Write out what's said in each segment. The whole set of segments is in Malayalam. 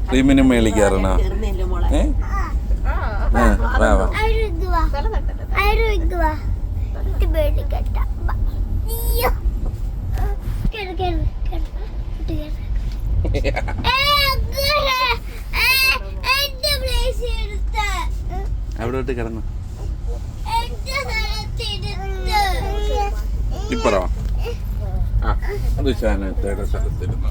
ക്രീമിനും മേളിൽ കയറണോ? അവിടോട്ട് കിടന്നു ഇപ്പറോ? അത് ശാനത്തേടെ സ്ഥലത്തിരുന്നു.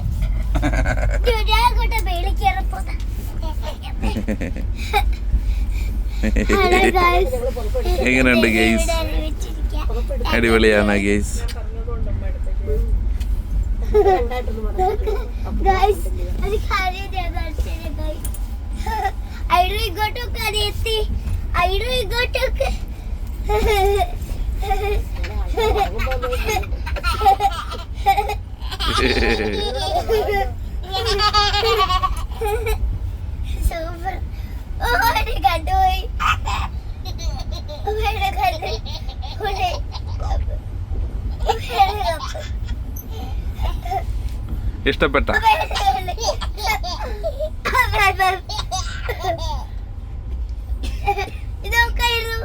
എങ്ങനെയുണ്ട് ഗെയ്സ്? അടിപൊളിയാണ് ഗെയ്സ്. സൂപ്പർ. കണ്ടുപോയി. ഇഷ്ടപ്പെട്ട ഇതൊക്കെയായിരുന്നു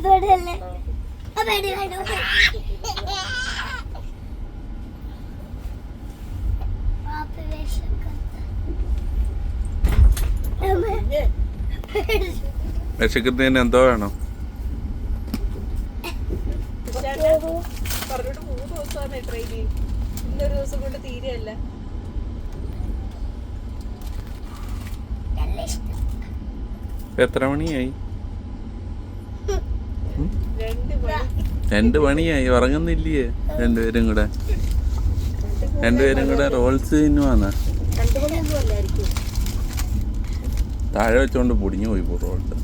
കണ്ട് അല്ലേ വിശക്കുന്നതിന് എന്തോ വേണോ? പറഞ്ഞിട്ട് 3 ദിവസമാണ് ട്രെയിനിൽ. ഇന്നൊരു ദിവസം കൊണ്ട് തീരെയല്ല. എത്ര മണിയായി? 2 മണിയായി. ഉറങ്ങുന്നില്ലേ രണ്ടുപേരും കൂടെ? റോൾസ് തിന്നുവാന്ന? 2 മണിയൊന്നും അല്ലായിരിക്കും. താഴെ വെച്ചോണ്ട് പൊടിഞ്ഞു പോയി റോൾസ്.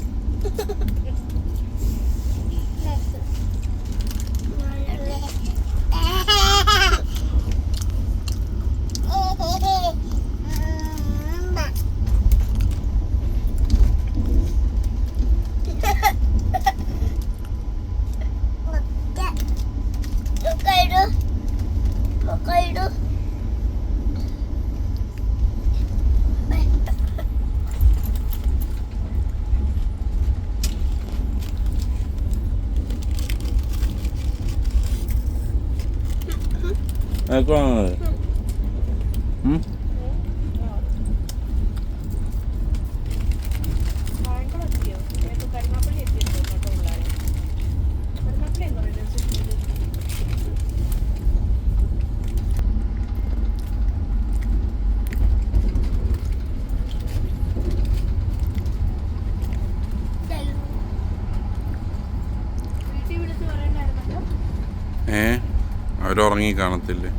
അവരുറങ്ങി കാണത്തില്ലേ?